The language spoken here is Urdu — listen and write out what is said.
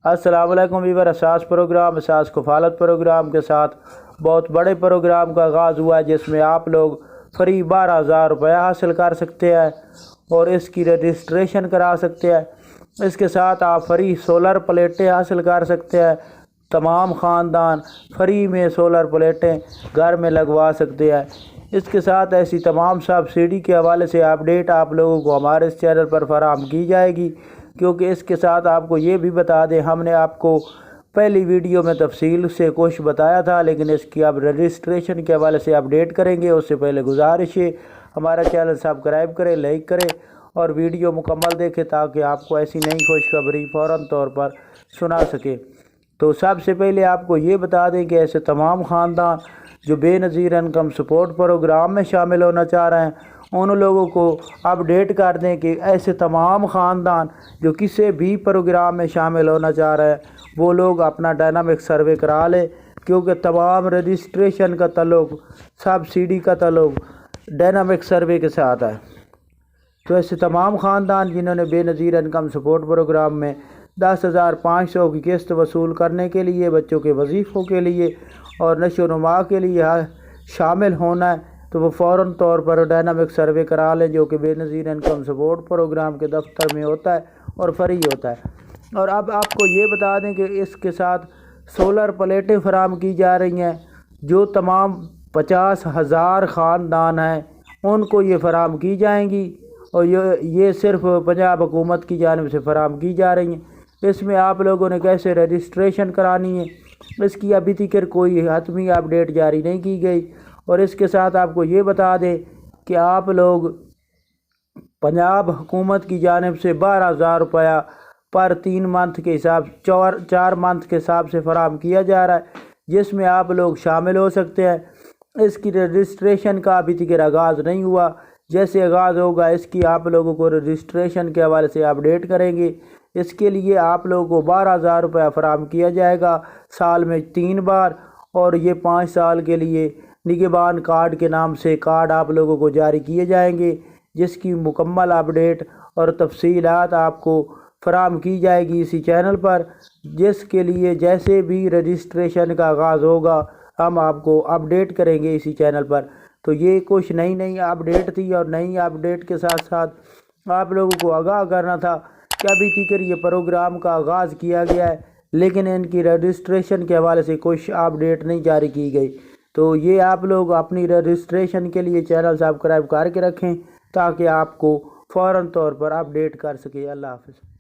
السلام علیکم ویور، اساس کفالت پروگرام کے ساتھ بہت بڑے پروگرام کا آغاز ہوا ہے، جس میں آپ لوگ فری 12,000 روپیہ حاصل کر سکتے ہیں اور اس کی رجسٹریشن کرا سکتے ہیں۔ اس کے ساتھ آپ فری سولر پلیٹیں حاصل کر سکتے ہیں۔ تمام خاندان فری میں سولر پلیٹیں گھر میں لگوا سکتے ہیں۔ اس کے ساتھ ایسی تمام سبسڈی کے حوالے سے اپڈیٹ آپ لوگوں کو ہمارے اس چینل پر فراہم کی جائے گی، کیونکہ اس کے ساتھ آپ کو یہ بھی بتا دیں، ہم نے آپ کو پہلی ویڈیو میں تفصیل سے کچھ بتایا تھا، لیکن اس کی اب رجسٹریشن کے حوالے سے اپڈیٹ کریں گے۔ اس سے پہلے گزارش ہے ہمارا چینل سبسکرائب کریں، لائک کریں اور ویڈیو مکمل دیکھیں تاکہ آپ کو ایسی نئی خوشخبری فوراً طور پر سنا سکے۔ تو سب سے پہلے آپ کو یہ بتا دیں کہ ایسے تمام خاندان جو بے نظیر انکم سپورٹ پروگرام میں شامل ہونا چاہ رہے ہیں، ان لوگوں کو اپڈیٹ کر دیں کہ ایسے تمام خاندان جو کسی بھی پروگرام میں شامل ہونا چاہ رہے ہیں، وہ لوگ اپنا ڈائنامک سروے کرا لیں، کیونکہ تمام رجسٹریشن کا تعلق، سبسڈی کا تعلق ڈائنامک سروے کے ساتھ ہے۔ تو ایسے تمام خاندان جنہوں نے بے نظیر انکم سپورٹ پروگرام میں 10,500 کی قسط وصول کرنے کے لیے، بچوں کے وظیفوں کے لیے اور نشو و نما کے لیے شامل ہونا ہے، تو وہ فوراً طور پر ڈائنامک سروے کرا لیں، جو کہ بے نظیر انکم سپورٹ پروگرام کے دفتر میں ہوتا ہے اور فری ہوتا ہے۔ اور اب آپ کو یہ بتا دیں کہ اس کے ساتھ سولر پلیٹیں فراہم کی جا رہی ہیں، جو تمام 50,000 خاندان ہیں ان کو یہ فراہم کی جائیں گی، اور یہ صرف پنجاب حکومت کی جانب سے فراہم کی جا رہی ہیں۔ اس میں آپ لوگوں نے کیسے رجسٹریشن کرانی ہے، اس کی ابھی تک کوئی حتمی اپڈیٹ جاری نہیں کی گئی۔ اور اس کے ساتھ آپ کو یہ بتا دیں کہ آپ لوگ پنجاب حکومت کی جانب سے 12,000 روپیہ پر 3 منتھ کے حساب 4 منتھ کے حساب سے فراہم کیا جا رہا ہے، جس میں آپ لوگ شامل ہو سکتے ہیں۔ اس کی رجسٹریشن کا ابھی تک آغاز نہیں ہوا، جیسے آغاز ہوگا اس کی آپ لوگوں کو رجسٹریشن کے حوالے سے اپڈیٹ کریں گے۔ اس کے لیے آپ لوگوں کو 12,000 روپیہ فراہم کیا جائے گا، سال میں 3 بار، اور یہ 5 سال کے لیے نگہبان کارڈ کے نام سے کارڈ آپ لوگوں کو جاری کیے جائیں گے، جس کی مکمل اپڈیٹ اور تفصیلات آپ کو فراہم کی جائے گی اسی چینل پر، جس کے لیے جیسے بھی رجسٹریشن کا آغاز ہوگا ہم آپ کو اپڈیٹ کریں گے اسی چینل پر۔ تو یہ کچھ نئی اپڈیٹ تھی، اور نئی اپڈیٹ کے ساتھ ساتھ آپ لوگوں کو آگاہ کرنا تھا کہ ابھی تک یہ پروگرام کا آغاز کیا گیا ہے، لیکن ان کی رجسٹریشن کے حوالے سے کچھ اپڈیٹ نہیں جاری کی گئی۔ تو یہ آپ لوگ اپنی رجسٹریشن کے لیے چینل سبسکرائب کر کے رکھیں تاکہ آپ کو فوراً طور پر اپڈیٹ کر سکے۔ اللہ حافظ۔